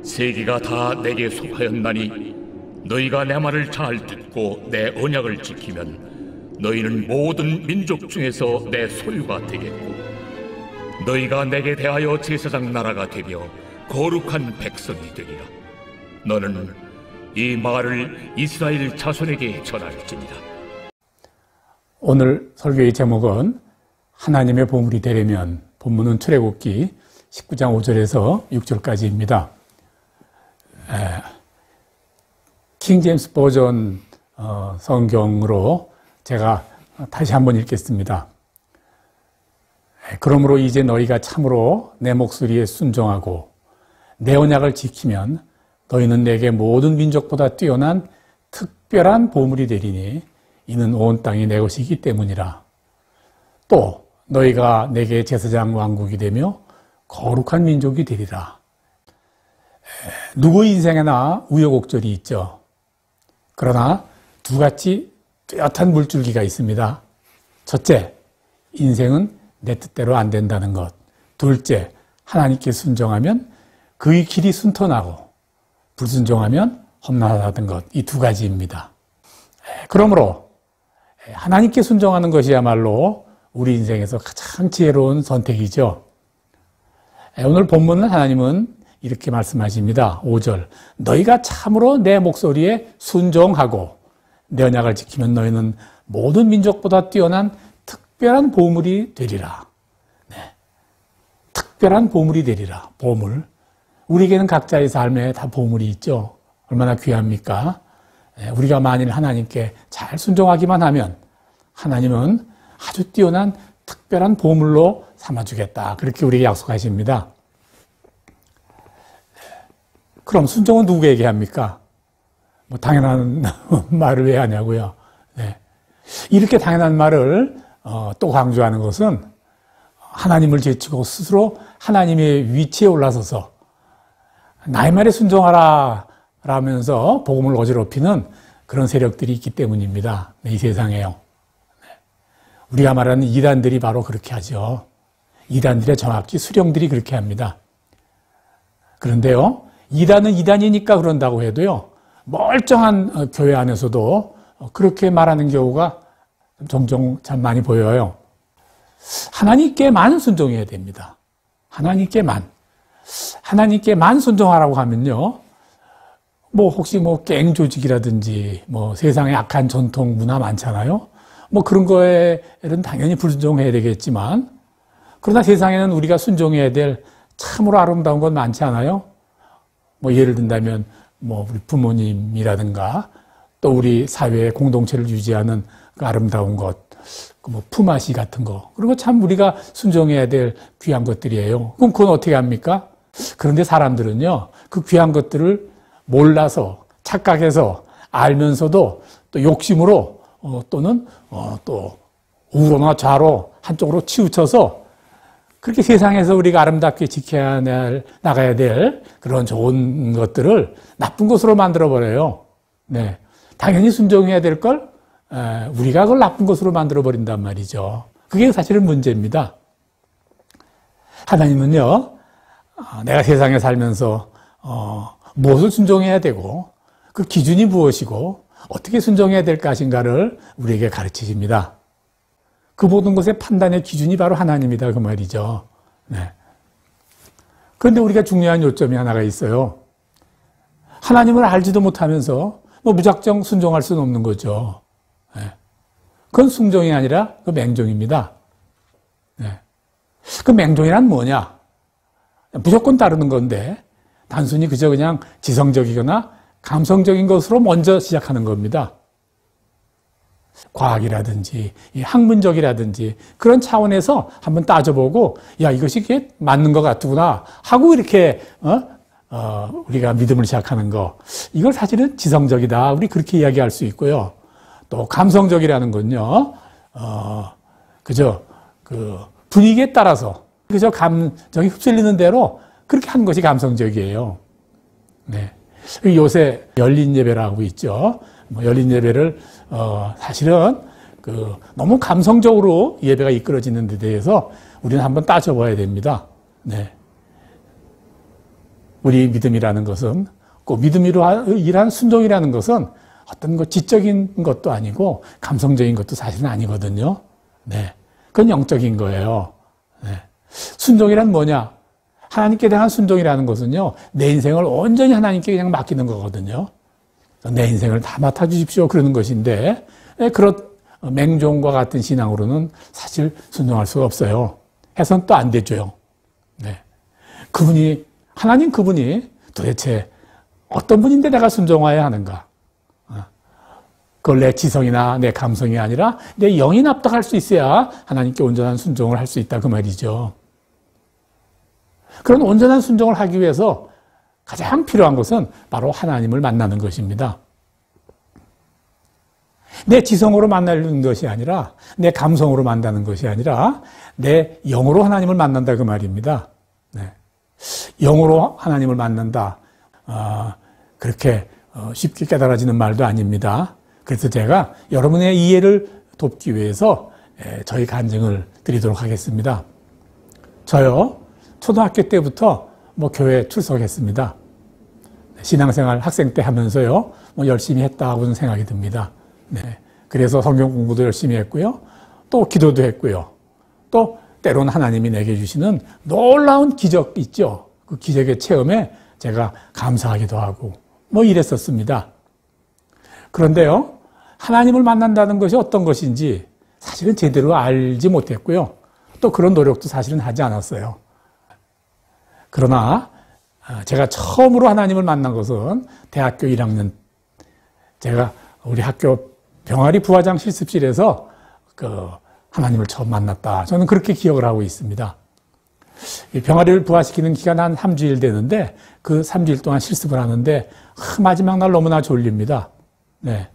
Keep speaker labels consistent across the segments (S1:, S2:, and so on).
S1: 세계가 다 내게 속하였나니 너희가 내 말을 잘 듣고 내 언약을 지키면 너희는 모든 민족 중에서 내 소유가 되겠고 너희가 내게 대하여 제사장 나라가 되며 거룩한 백성이 되리라. 너는 이 말을 이스라엘 자손에게 전할지니라.
S2: 오늘 설교의 제목은 하나님의 보물이 되려면, 본문은 출애굽기 19장 5절에서 6절까지입니다. 킹제임스 버전 성경으로 제가 다시 한번 읽겠습니다. 그러므로 이제 너희가 참으로 내 목소리에 순종하고 내 언약을 지키면 너희는 내게 모든 민족보다 뛰어난 특별한 보물이 되리니 이는 온 땅이 내 것이기 때문이라. 또 너희가 내게 제사장 왕국이 되며 거룩한 민족이 되리라. 누구 인생에나 우여곡절이 있죠. 그러나 두 가지 뚜렷한 물줄기가 있습니다. 첫째, 인생은 내 뜻대로 안 된다는 것. 둘째, 하나님께 순종하면 그의 길이 순탄하고 불순종하면 험난하다는 것. 이 두 가지입니다. 그러므로 하나님께 순종하는 것이야말로 우리 인생에서 가장 지혜로운 선택이죠. 오늘 본문은 하나님은 이렇게 말씀하십니다. 5절, 너희가 참으로 내 목소리에 순종하고 내 언약을 지키면 너희는 모든 민족보다 뛰어난 특별한 보물이 되리라. 네. 특별한 보물이 되리라. 보물. 우리에게는 각자의 삶에 다 보물이 있죠. 얼마나 귀합니까? 우리가 만일 하나님께 잘 순종하기만 하면 하나님은 아주 뛰어난 특별한 보물로 삼아주겠다. 그렇게 우리에게 약속하십니다. 그럼 순종은 누구에게 합니까? 뭐 당연한 말을 왜 하냐고요. 네. 이렇게 당연한 말을 또 강조하는 것은 하나님을 제치고 스스로 하나님의 위치에 올라서서 나의 말에 순종하라 라면서 복음을 어지럽히는 그런 세력들이 있기 때문입니다. 이 세상에요. 우리가 말하는 이단들이 바로 그렇게 하죠. 이단들의 정확히 수령들이 그렇게 합니다. 그런데요, 이단은 이단이니까 그런다고 해도요, 멀쩡한 교회 안에서도 그렇게 말하는 경우가 종종 참 많이 보여요. 하나님께만 순종해야 됩니다. 하나님께만 순종하라고 하면요, 뭐 혹시 뭐 갱 조직이라든지 뭐 세상에 악한 전통 문화 많잖아요. 뭐 그런 거에는 당연히 불순종해야 되겠지만, 그러나 세상에는 우리가 순종해야 될 참으로 아름다운 건 많지 않아요? 뭐 예를 든다면 뭐 우리 부모님이라든가 또 우리 사회의 공동체를 유지하는 그 아름다운 것, 뭐 품앗이 같은 거, 그런 거 참 우리가 순종해야 될 귀한 것들이에요. 그럼 그건 어떻게 합니까? 그런데 사람들은요, 그 귀한 것들을 몰라서 착각해서 알면서도 또 욕심으로 또는 또 우로나 좌로 한쪽으로 치우쳐서 그렇게 세상에서 우리가 아름답게 지켜야 나가야 될 그런 좋은 것들을 나쁜 것으로 만들어버려요. 네. 당연히 순종해야 될 걸 우리가 그걸 나쁜 것으로 만들어버린단 말이죠. 그게 사실은 문제입니다. 하나님은요, 내가 세상에 살면서 무엇을 순종해야 되고 그 기준이 무엇이고 어떻게 순종해야 될 것인가를 우리에게 가르치십니다. 그 모든 것의 판단의 기준이 바로 하나님이다 그 말이죠. 네. 그런데 우리가 중요한 요점이 하나가 있어요. 하나님을 알지도 못하면서 뭐 무작정 순종할 수는 없는 거죠. 네. 그건 순종이 아니라 그 맹종입니다. 네. 그 맹종이란 뭐냐? 무조건 따르는 건데 단순히 그저 그냥 지성적이거나 감성적인 것으로 먼저 시작하는 겁니다. 과학이라든지 학문적이라든지 그런 차원에서 한번 따져보고 야 이것이 이게 맞는 것 같구나 하고 이렇게 우리가 믿음을 시작하는 거, 이걸 사실은 지성적이다 우리 그렇게 이야기할 수 있고요. 또 감성적이라는 건요, 그저 그 분위기에 따라서 그저 감정이 휩쓸리는 대로 그렇게 하는 것이 감성적이에요. 네. 요새 열린 예배라고 있죠. 열린 예배를 사실은 너무 감성적으로 예배가 이끌어지는 데 대해서 우리는 한번 따져봐야 됩니다. 네. 우리 믿음이라는 것은, 꼭 믿음으로 일한 순종이라는 것은 어떤 것 지적인 것도 아니고 감성적인 것도 사실은 아니거든요. 네. 그건 영적인 거예요. 네. 순종이란 뭐냐? 하나님께 대한 순종이라는 것은요, 내 인생을 온전히 하나님께 그냥 맡기는 거거든요. 내 인생을 다 맡아주십시오. 그러는 것인데, 그런 맹종과 같은 신앙으로는 사실 순종할 수가 없어요. 해서는 또 안 되죠. 네. 하나님 그분이 도대체 어떤 분인데 내가 순종해야 하는가? 그걸 내 지성이나 내 감성이 아니라 내 영이 납득할 수 있어야 하나님께 온전한 순종을 할 수 있다 그 말이죠. 그런 온전한 순종을 하기 위해서 가장 필요한 것은 바로 하나님을 만나는 것입니다. 내 지성으로 만나는 것이 아니라 내 감성으로 만나는 것이 아니라 내 영으로 하나님을 만난다 그 말입니다. 네. 영으로 하나님을 만난다. 그렇게 쉽게 깨달아지는 말도 아닙니다. 그래서 제가 여러분의 이해를 돕기 위해서 저희 간증을 드리도록 하겠습니다. 저요, 초등학교 때부터 교회에 출석했습니다. 신앙생활 학생 때 하면서요, 열심히 했다고는 생각이 듭니다. 네. 그래서 성경 공부도 열심히 했고요. 또 기도도 했고요. 또 때로는 하나님이 내게 주시는 놀라운 기적 있죠. 그 기적의 체험에 제가 감사하기도 하고 이랬었습니다. 그런데요, 하나님을 만난다는 것이 어떤 것인지 사실은 제대로 알지 못했고요. 또 그런 노력도 사실은 하지 않았어요. 그러나 제가 처음으로 하나님을 만난 것은 대학교 1학년, 제가 우리 학교 병아리 부화장 실습실에서 하나님을 처음 만났다. 저는 그렇게 기억을 하고 있습니다. 병아리를 부화시키는 기간 한 3주일 되는데 그 3주일 동안 실습을 하는데 마지막 날 너무나 졸립니다. 네.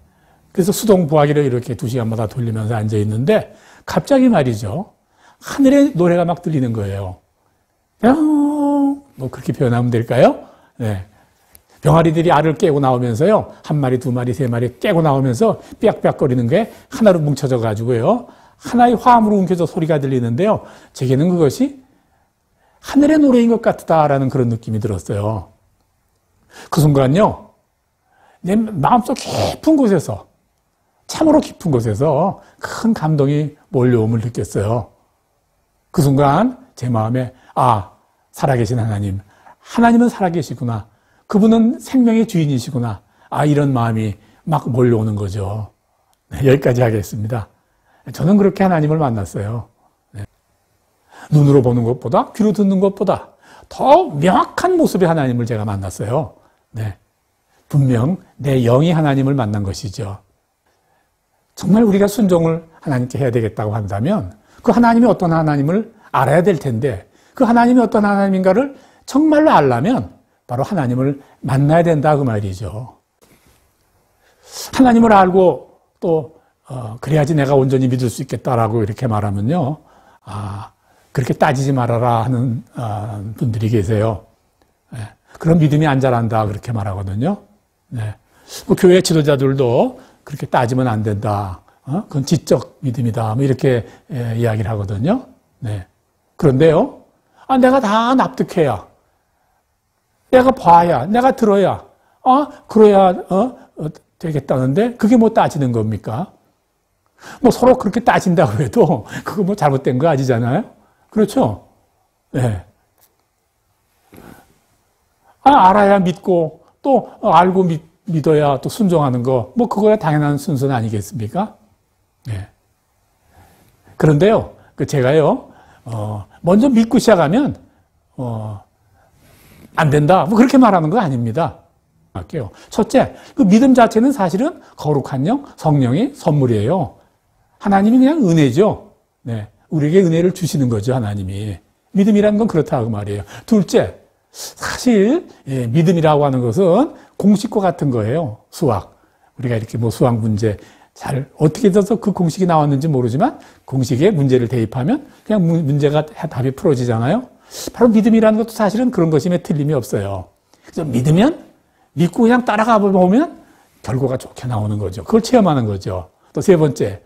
S2: 그래서 수동 부화기를 이렇게 2시간마다 돌리면서 앉아 있는데 갑자기 말이죠. 하늘에 노래가 막 들리는 거예요. 그렇게 표현하면 될까요? 네. 병아리들이 알을 깨고 나오면서요. 1마리, 2마리, 3마리 깨고 나오면서 삐약삐약거리는 게 하나로 뭉쳐져 가지고요. 하나의 화음으로 뭉쳐져 소리가 들리는데요. 제게는 그것이 하늘의 노래인 것 같다라는 그런 느낌이 들었어요. 그 순간요. 내 마음속 깊은 곳에서, 참으로 깊은 곳에서 큰 감동이 몰려옴을 느꼈어요. 그 순간 제 마음에 살아계신 하나님, 하나님은 살아계시구나. 그분은 생명의 주인이시구나. 이런 마음이 막 몰려오는 거죠. 네, 여기까지 하겠습니다. 저는 그렇게 하나님을 만났어요. 네. 눈으로 보는 것보다, 귀로 듣는 것보다 더 명확한 모습의 하나님을 제가 만났어요. 네. 분명 내 영이 하나님을 만난 것이죠. 정말 우리가 순종을 하나님께 해야 되겠다고 한다면 그 하나님이 어떤 하나님을 알아야 될 텐데 그 하나님이 어떤 하나님인가를 정말로 알려면 바로 하나님을 만나야 된다 그 말이죠. 하나님을 알고 또 그래야지 내가 온전히 믿을 수 있겠다라고 이렇게 말하면요. 그렇게 따지지 말아라 하는 분들이 계세요. 네. 그런 믿음이 안 자란다 그렇게 말하거든요. 네. 교회 지도자들도 그렇게 따지면 안 된다. 그건 지적 믿음이다. 이렇게 이야기를 하거든요. 네. 그런데요. 내가 다 납득해야. 내가 봐야. 내가 들어야. 그래야 되겠다는데 그게 따지는 겁니까? 서로 그렇게 따진다고 해도 그거 잘못된 거 아니잖아요? 그렇죠? 네. 알아야 믿고 또 알고 믿어야 또 순종하는 거, 그거야 당연한 순서는 아니겠습니까? 네. 그런데요, 제가요, 먼저 믿고 시작하면, 안 된다. 그렇게 말하는 거 아닙니다. 할게요. 첫째, 그 믿음 자체는 사실은 거룩한 영, 성령의 선물이에요. 하나님이 그냥 은혜죠. 네. 우리에게 은혜를 주시는 거죠, 하나님이. 믿음이라는 건 그렇다고 말이에요. 둘째, 사실 믿음이라고 하는 것은 공식과 같은 거예요. 수학. 우리가 이렇게 수학 문제 잘 어떻게 돼서 그 공식이 나왔는지 모르지만 공식에 문제를 대입하면 그냥 문제가 답이 풀어지잖아요. 바로 믿음이라는 것도 사실은 그런 것임에 틀림이 없어요. 그래서 믿고 그냥 따라가 보면 결과가 좋게 나오는 거죠. 그걸 체험하는 거죠. 또 세 번째,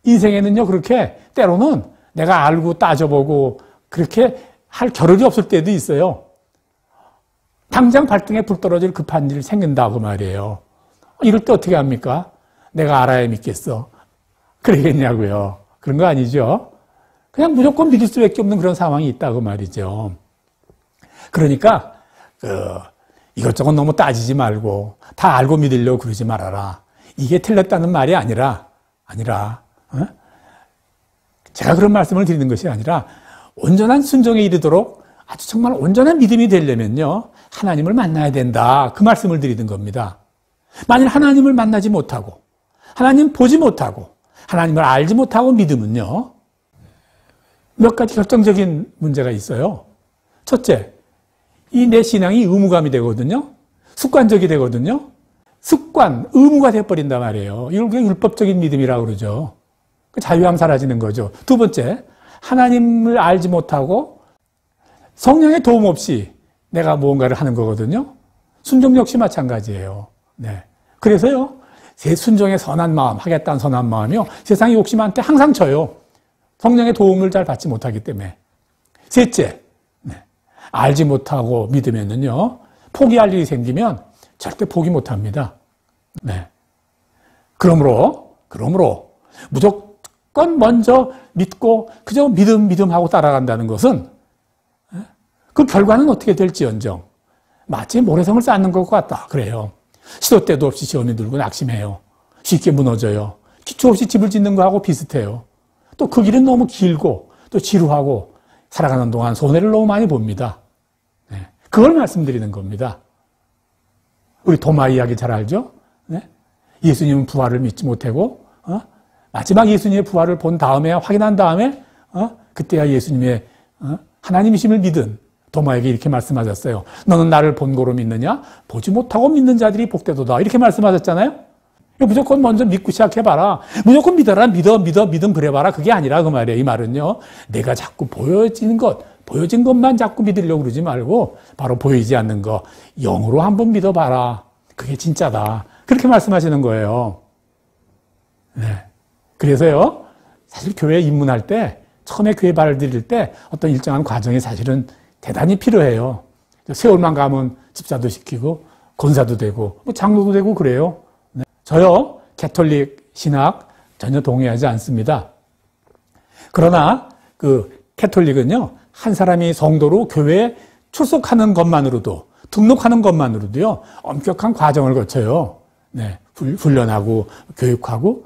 S2: 인생에는요 그렇게 때로는 내가 알고 따져보고 그렇게 할 겨를이 없을 때도 있어요. 당장 발등에 불 떨어질 급한 일 생긴다고 말이에요. 이럴 때 어떻게 합니까? 내가 알아야 믿겠어. 그러겠냐고요. 그런 거 아니죠. 그냥 무조건 믿을 수밖에 없는 그런 상황이 있다고 말이죠. 그러니까 이것저것 너무 따지지 말고 다 알고 믿으려고 그러지 말아라. 이게 틀렸다는 말이 아니라 제가 그런 말씀을 드리는 것이 아니라 온전한 순종에 이르도록 아주 정말 온전한 믿음이 되려면요, 하나님을 만나야 된다. 그 말씀을 드리는 겁니다. 만일 하나님을 만나지 못하고 하나님 보지 못하고 하나님을 알지 못하고 믿으면요, 몇 가지 결정적인 문제가 있어요. 첫째, 이 내 신앙이 의무감이 되거든요. 습관적이 되거든요. 습관, 의무가 돼버린단 말이에요. 이걸 율법적인 믿음이라고 그러죠. 자유함 사라지는 거죠. 두 번째, 하나님을 알지 못하고 성령의 도움 없이 내가 무언가를 하는 거거든요. 순종 역시 마찬가지예요. 네. 그래서요, 제 순종의 선한 마음, 하겠다는 선한 마음이요, 세상의 욕심한테 항상 져요. 성령의 도움을 잘 받지 못하기 때문에. 셋째, 알지 못하고 믿으면은요, 포기할 일이 생기면 절대 포기 못합니다. 네. 그러므로 무조건 먼저 믿고 그저 믿음 하고 따라간다는 것은 그 결과는 어떻게 될지언정 마치 모래성을 쌓는 것 같다. 그래요. 시도 때도 없이 시험이 들고 낙심해요. 쉽게 무너져요. 기초 없이 집을 짓는 거하고 비슷해요. 또 그 길은 너무 길고 또 지루하고 살아가는 동안 손해를 너무 많이 봅니다. 네. 그걸 말씀드리는 겁니다. 우리 도마 이야기 잘 알죠? 네? 예수님은 부활을 믿지 못하고 마지막 예수님의 부활을 본 다음에 확인한 다음에 그때야 예수님의 하나님이심을 믿은 도마에게 이렇게 말씀하셨어요. 너는 나를 본고로 믿느냐? 보지 못하고 믿는 자들이 복되도다. 이렇게 말씀하셨잖아요. 무조건 먼저 믿고 시작해봐라. 무조건 믿어라. 믿음 그래봐라. 그게 아니라 그 말이에요. 이 말은요, 내가 자꾸 보여진 것만 자꾸 믿으려고 그러지 말고 바로 보이지 않는 거 영으로 한번 믿어봐라. 그게 진짜다. 그렇게 말씀하시는 거예요. 네. 그래서요, 사실 교회에 입문할 때, 처음에 교회 발을 들일 때 어떤 일정한 과정이 사실은 대단히 필요해요. 세월만 가면 집사도 시키고 권사도 되고 뭐 장로도 되고 그래요. 네. 저요, 캐톨릭 신학 전혀 동의하지 않습니다. 그러나 그 캐톨릭은요, 한 사람이 성도로 교회에 출석하는 것만으로도, 등록하는 것만으로도요, 엄격한 과정을 거쳐요. 네. 훈련하고 교육하고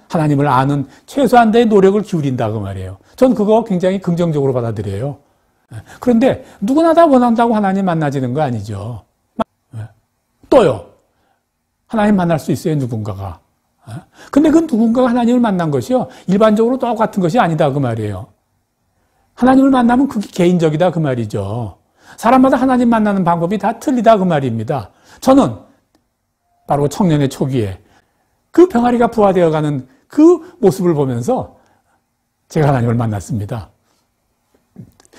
S2: 하나님을 아는 최소한의 노력을 기울인다고 말이에요. 전 그거 굉장히 긍정적으로 받아들여요. 그런데 누구나 다 원한다고 하나님 만나지는 거 아니죠. 또요, 하나님 만날 수 있어요, 누군가가. 근데 그 누군가가 하나님을 만난 것이요, 일반적으로 똑같은 것이 아니다 그 말이에요. 하나님을 만나면 그게 개인적이다 그 말이죠. 사람마다 하나님 만나는 방법이 다 틀리다 그 말입니다. 저는 바로 청년의 초기에 그 병아리가 부화되어가는 그 모습을 보면서 제가 하나님을 만났습니다.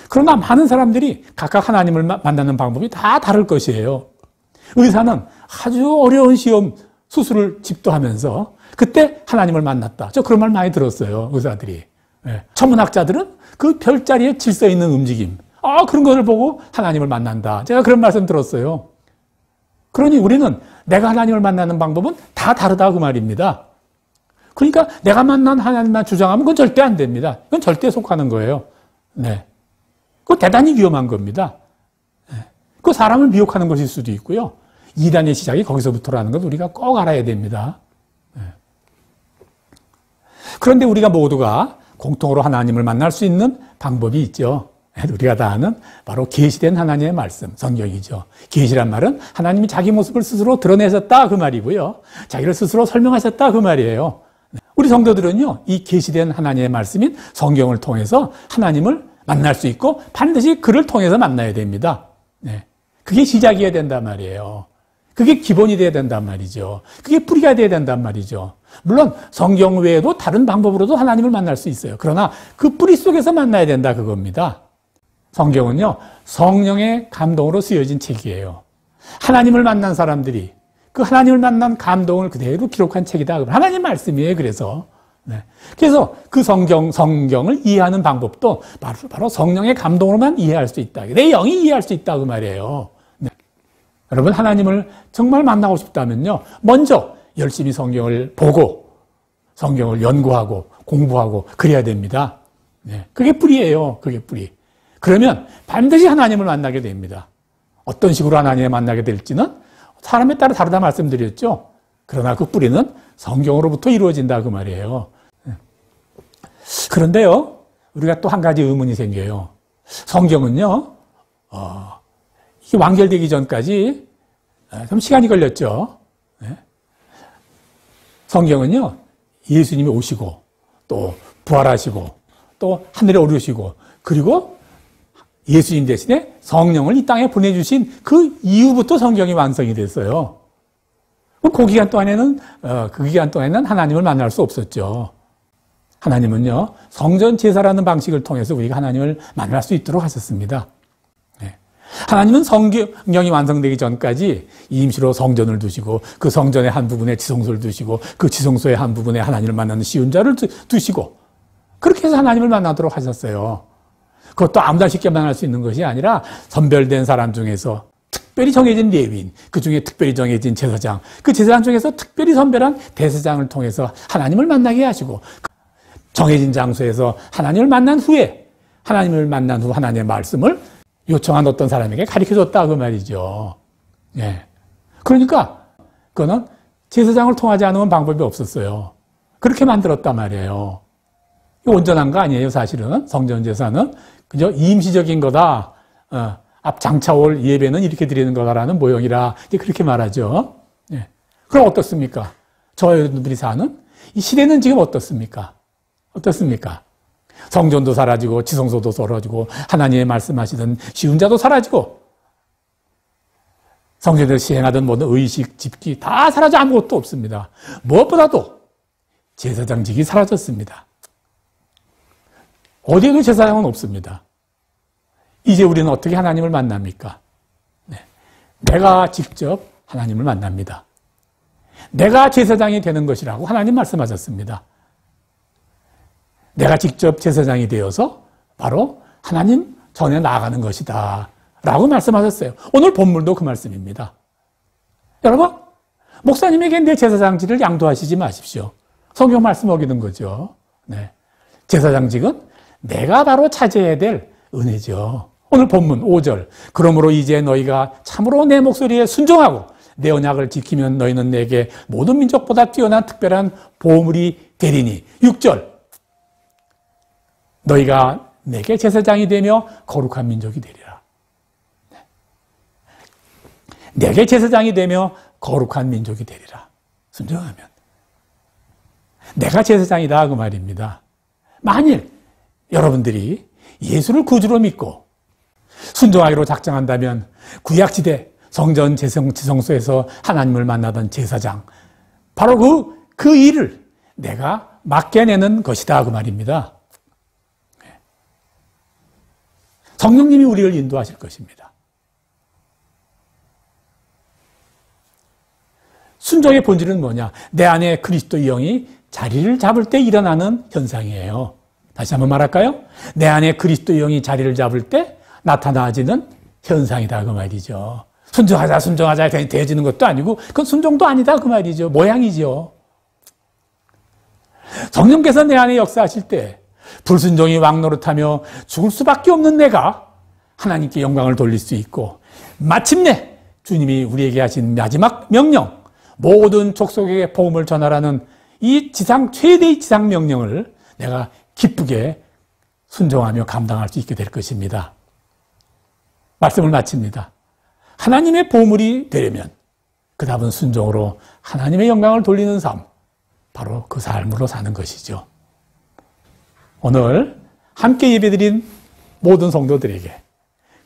S2: 그러나 많은 사람들이 각각 하나님을 만나는 방법이 다 다를 것이에요. 의사는 아주 어려운 시험 수술을 집도하면서 그때 하나님을 만났다. 저 그런 말 많이 들었어요, 의사들이. 네. 천문학자들은 그 별자리에 질서 있는 움직임, 그런 것을 보고 하나님을 만난다. 제가 그런 말씀 들었어요. 그러니 우리는 내가 하나님을 만나는 방법은 다 다르다 그 말입니다. 그러니까 내가 만난 하나님만 주장하면 그건 절대 안 됩니다. 그건 절대 속하는 거예요. 네. 그거 대단히 위험한 겁니다. 네. 그 사람을 미혹하는 것일 수도 있고요. 이단의 시작이 거기서부터라는 것 우리가 꼭 알아야 됩니다. 네. 그런데 우리가 모두가 공통으로 하나님을 만날 수 있는 방법이 있죠. 우리가 다 아는 바로 계시된 하나님의 말씀, 성경이죠. 계시란 말은 하나님이 자기 모습을 스스로 드러내셨다 그 말이고요. 자기를 스스로 설명하셨다 그 말이에요. 우리 성도들은요, 이 계시된 하나님의 말씀인 성경을 통해서 하나님을 만날 수 있고 반드시 그를 통해서 만나야 됩니다. 네. 그게 시작이어야 된단 말이에요. 그게 기본이 돼야 된단 말이죠. 그게 뿌리가 돼야 된단 말이죠. 물론 성경 외에도 다른 방법으로도 하나님을 만날 수 있어요. 그러나 그 뿌리 속에서 만나야 된다 그겁니다. 성경은요, 성령의 감동으로 쓰여진 책이에요. 하나님을 만난 사람들이 그 하나님을 만난 감동을 그대로 기록한 책이다. 하나님 말씀이에요. 그래서 그 성경을 이해하는 방법도 바로 성령의 감동으로만 이해할 수 있다. 내 영이 이해할 수 있다 그 말이에요. 네. 여러분, 하나님을 정말 만나고 싶다면요, 먼저 열심히 성경을 보고 성경을 연구하고 공부하고 그래야 됩니다. 네, 그게 뿌리예요. 그게 뿌리. 그러면 반드시 하나님을 만나게 됩니다. 어떤 식으로 하나님을 만나게 될지는 사람에 따라 다르다 말씀드렸죠. 그러나 그 뿌리는 성경으로부터 이루어진다 그 말이에요. 그런데요, 우리가 또 한 가지 의문이 생겨요. 성경은요, 이게 완결되기 전까지 좀 시간이 걸렸죠. 성경은요, 예수님이 오시고 또 부활하시고 또 하늘에 오르시고 그리고 예수님 대신에 성령을 이 땅에 보내주신 그 이후부터 성경이 완성이 됐어요. 그 기간 동안에는 하나님을 만날 수 없었죠. 하나님은요, 성전 제사라는 방식을 통해서 우리가 하나님을 만날 수 있도록 하셨습니다. 하나님은 성경이 완성되기 전까지 임시로 성전을 두시고 그 성전의 한 부분에 지성소를 두시고 그 지성소의 한 부분에 하나님을 만나는 쉬운 자를 두시고 그렇게 해서 하나님을 만나도록 하셨어요. 그것도 아무나 쉽게 만날 수 있는 것이 아니라 선별된 사람 중에서 특별히 정해진 레위인, 그 중에 특별히 정해진 제사장, 그 제사장 중에서 특별히 선별한 대제사장을 통해서 하나님을 만나게 하시고 정해진 장소에서 하나님을 만난 후 하나님의 말씀을 요청한 어떤 사람에게 가르쳐줬다 그 말이죠. 예. 그러니까 그거는 제사장을 통하지 않으면 방법이 없었어요. 그렇게 만들었단 말이에요. 온전한 거 아니에요, 사실은. 성전 제사는 그저 임시적인 거다. 앞 장차 올 예배는 이렇게 드리는 거다라는 모형이라 이제 그렇게 말하죠. 예. 그럼 어떻습니까? 저희들이 사는 이 시대는 지금 어떻습니까? 성전도 사라지고 지성소도 사라지고 하나님의 말씀하시던 쉬운 자도 사라지고 성전에서 시행하던 모든 의식, 집기 다 사라져 아무것도 없습니다. 무엇보다도 제사장직이 사라졌습니다. 어디에도 제사장은 없습니다. 이제 우리는 어떻게 하나님을 만납니까? 내가 직접 하나님을 만납니다. 내가 제사장이 되는 것이라고 하나님 말씀하셨습니다. 내가 직접 제사장이 되어서 바로 하나님 전에 나아가는 것이다 라고 말씀하셨어요. 오늘 본문도 그 말씀입니다. 여러분, 목사님에게 내 제사장직을 양도하시지 마십시오. 성경 말씀 어기는 거죠. 네. 제사장직은 내가 바로 차지해야 될 은혜죠. 오늘 본문 5절. 그러므로 이제 너희가 참으로 내 목소리에 순종하고 내 언약을 지키면 너희는 내게 모든 민족보다 뛰어난 특별한 보물이 되리니. 6절. 너희가 내게 제사장이 되며 거룩한 민족이 되리라. 내게 제사장이 되며 거룩한 민족이 되리라. 순종하면. 내가 제사장이다 그 말입니다. 만일 여러분들이 예수를 구주로 믿고 순종하기로 작정한다면 구약시대 성전 지성소에서 하나님을 만나던 제사장 바로 그 일을 내가 맡겨내는 것이다 그 말입니다. 성령님이 우리를 인도하실 것입니다. 순종의 본질은 뭐냐? 내 안에 그리스도의 영이 자리를 잡을 때 일어나는 현상이에요. 다시 한번 말할까요? 내 안에 그리스도의 영이 자리를 잡을 때 나타나지는 현상이다 그 말이죠. 순종하자 되어지는 것도 아니고 그건 순종도 아니다 그 말이죠. 모양이죠. 성령께서 내 안에 역사하실 때 불순종이 왕노릇하며 죽을 수밖에 없는 내가 하나님께 영광을 돌릴 수 있고 마침내 주님이 우리에게 하신 마지막 명령 모든 족속에게 복음을 전하라는 이 최대의 지상 명령을 내가 기쁘게 순종하며 감당할 수 있게 될 것입니다. 말씀을 마칩니다. 하나님의 보물이 되려면 그 답은 순종으로 하나님의 영광을 돌리는 삶, 바로 그 삶으로 사는 것이죠. 오늘 함께 예배드린 모든 성도들에게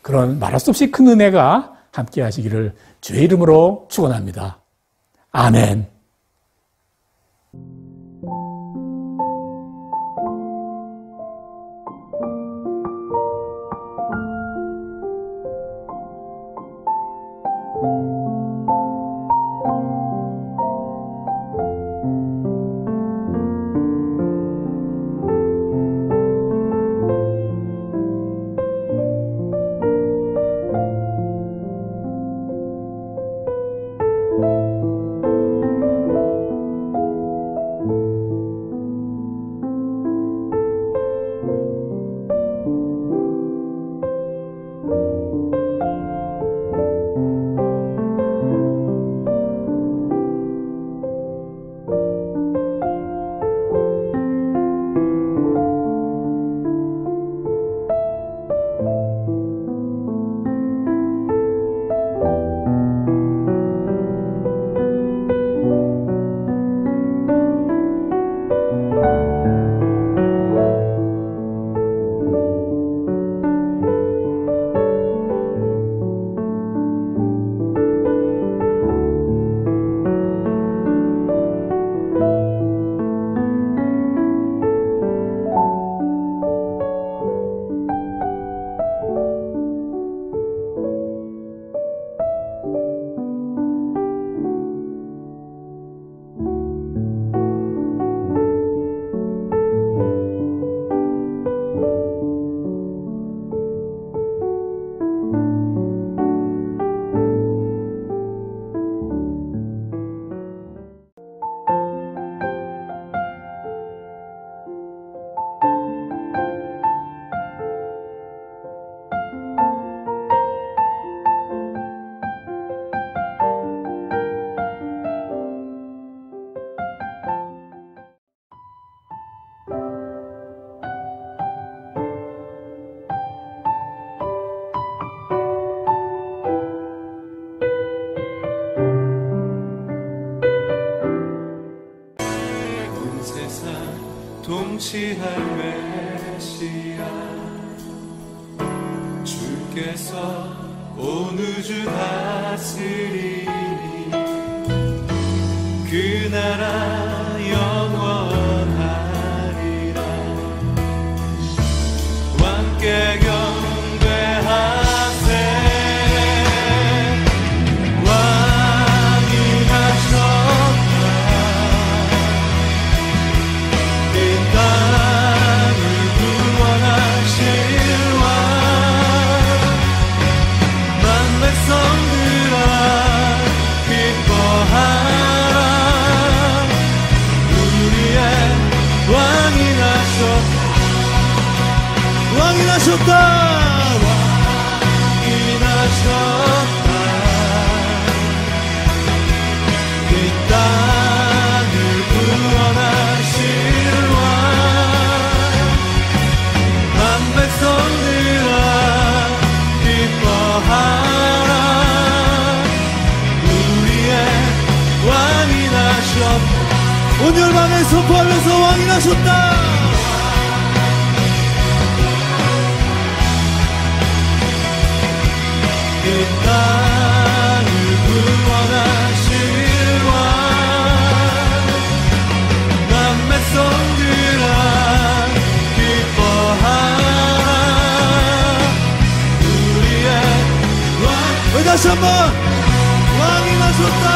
S2: 그런 말할 수 없이 큰 은혜가 함께 하시기를 주의 이름으로 축원합니다. 아멘.
S3: 통치할 메시아 주께서 온 우주 다스리니 그 나라 영원하리라. 왕께 경배하세. 왕이 나셨다. 이 땅을 구원하실 왕. 만 백성들아 기뻐하라. 우리의 왕이 나셨다. 왕이 나셨다. 왕이 나셨다. 이 땅을 구원하실 왕. 만 백성들아 기뻐하라. 우리의 왕이 나셨다. 오늘 밤에 선포하면서 왕이 나셨다. 이 땅을 구원하실 왕. 만 백성들아 기뻐하라. 우리의 왕. 다시 한번 왕이 나셨다.